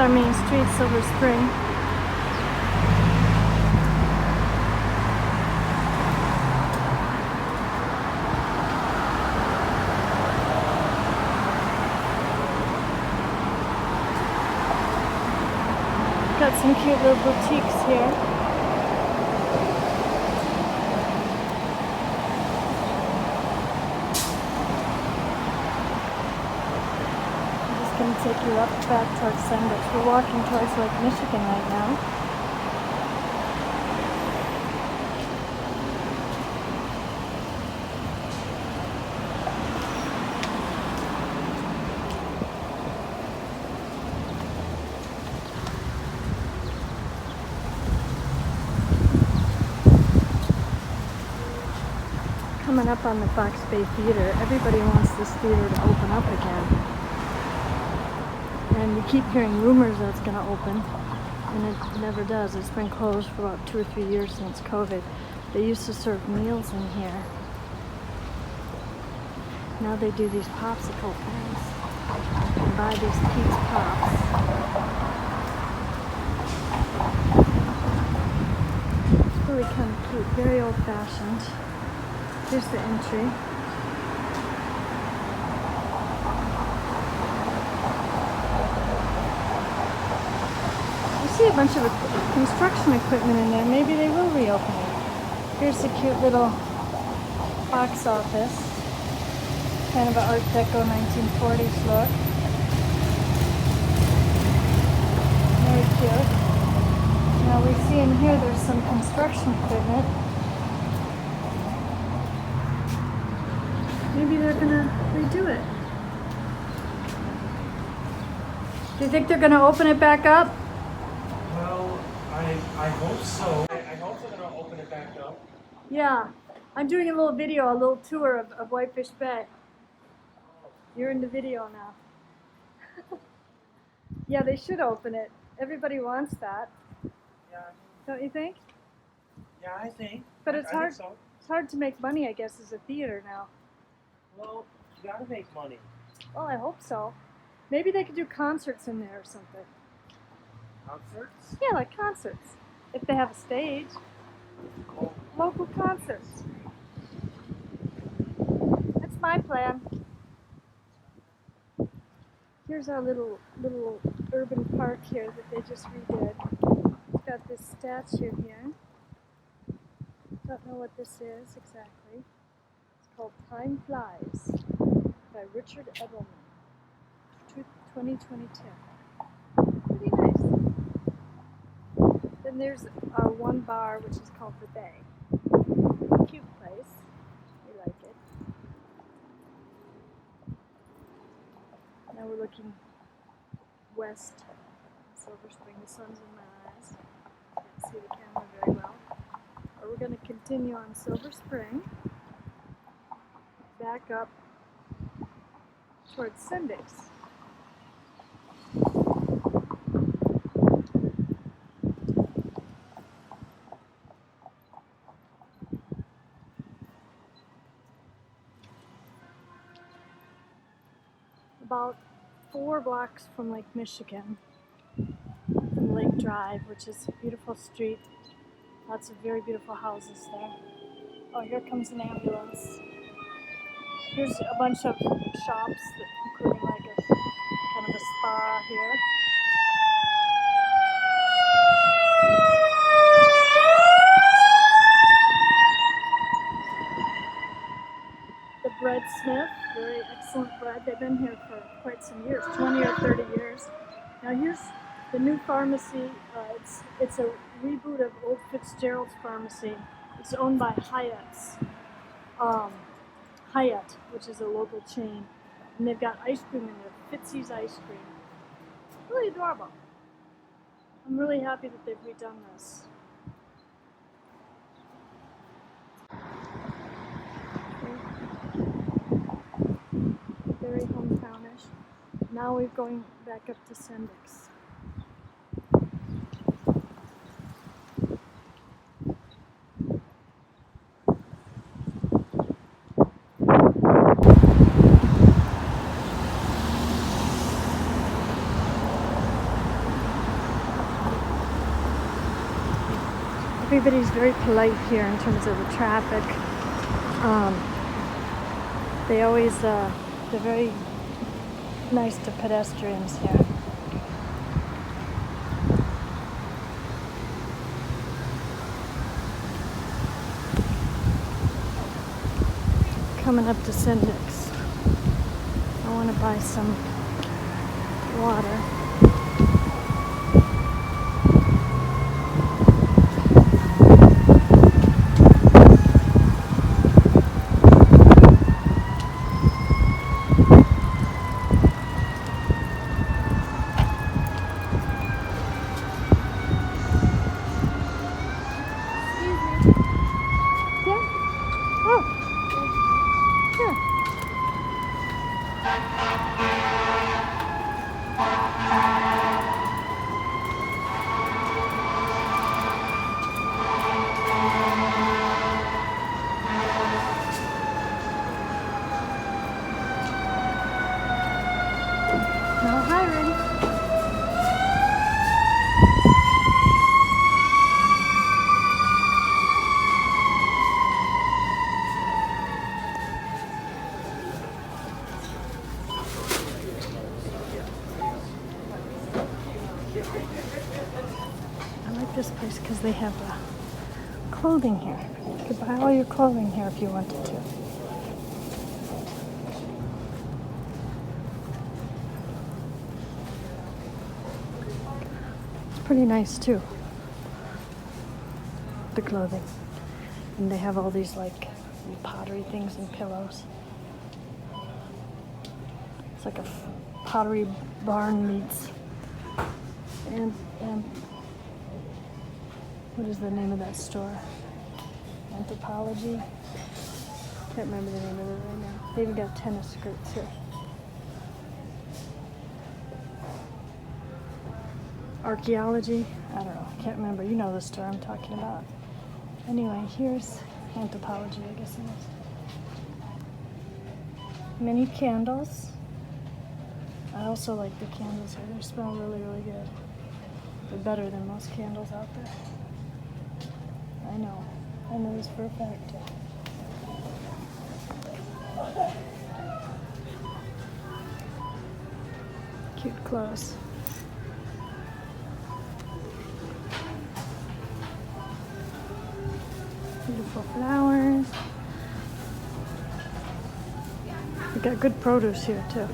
our main street, Silver Spring. Got some cute little boutiques here. I'm just going to take you up back towards Sandwich. We're walking towards Lake Michigan right now. Coming up on the Fox Bay Theater. Everybody wants this theater to open up again. And you keep hearing rumors that it's going to open, and it never does. It's been closed for about 2 or 3 years since COVID. They used to serve meals in here. Now they do these popsicle things. You can buy these Pij Pops. It's really kind of cute, very old-fashioned. Here's the entry. I see a bunch of construction equipment in there. Maybe they will reopen it. Here's a cute little box office. Kind of an Art Deco 1940s look. Very cute. Now we see in here there's some construction equipment. Maybe they're gonna redo it. Do you think they're gonna open it back up? Well, I hope so. I hope they're gonna open it back up. Yeah. I'm doing a little video, a little tour of Whitefish Bay. You're in the video now. Yeah, they should open it. Everybody wants that. Yeah. Don't you think? Yeah, I think. But it's hard. I think so. It's hard to make money, I guess, as a theater now. Well, you gotta make money. Well, I hope so. Maybe they could do concerts in there or something. Concerts? Yeah, like concerts. If they have a stage. Oh. Local concerts. That's my plan. Here's our little urban park here that they just redid. It's got this statue here. Don't know what this is exactly. It's called Time Flies by Richard Edelman, 2022. Pretty nice. Then there's one bar which is called The Bay. Cute place. We like it. Now we're looking west, Silver Spring. The sun's in my eyes. Can't see the camera very well. But we're going to continue on Silver Spring, back up towards Sundays. About 4 blocks from Lake Michigan, from Lake Drive, which is a beautiful street. Lots of very beautiful houses there. Oh, here comes an ambulance. Here's a bunch of shops, including like a kind of a spa here. The Breadsmith, very excellent bread. They've been here for quite some years, 20 or 30 years. Now here's the new pharmacy. It's a reboot of Old Fitzgerald's Pharmacy. It's owned by Hyatt's. Hyatt, which is a local chain. And they've got ice cream in there, Fitzy's ice cream. Really adorable. I'm really happy that they've redone this. Very hometownish. Now we're going back up to Sendix. Everybody's very polite here in terms of the traffic. They always, they're very nice to pedestrians here. Coming up to Syndics. I want to buy some water. I like this place because they have clothing here. You could buy all your clothing here if you wanted to. It's pretty nice too, the clothing. And they have all these like pottery things and pillows. It's like a pottery barn meets. And what is the name of that store? Anthropology? Can't remember the name of it right now. They even got tennis skirts here. Archaeology? I don't know. Can't remember. You know the store I'm talking about. Anyway, here's Anthropology, I guess it is. Mini candles. I also like the candles here. They smell really, really good. They're better than most candles out there. I know. I know this for a fact. Cute clothes. Beautiful flowers. We got good produce here too.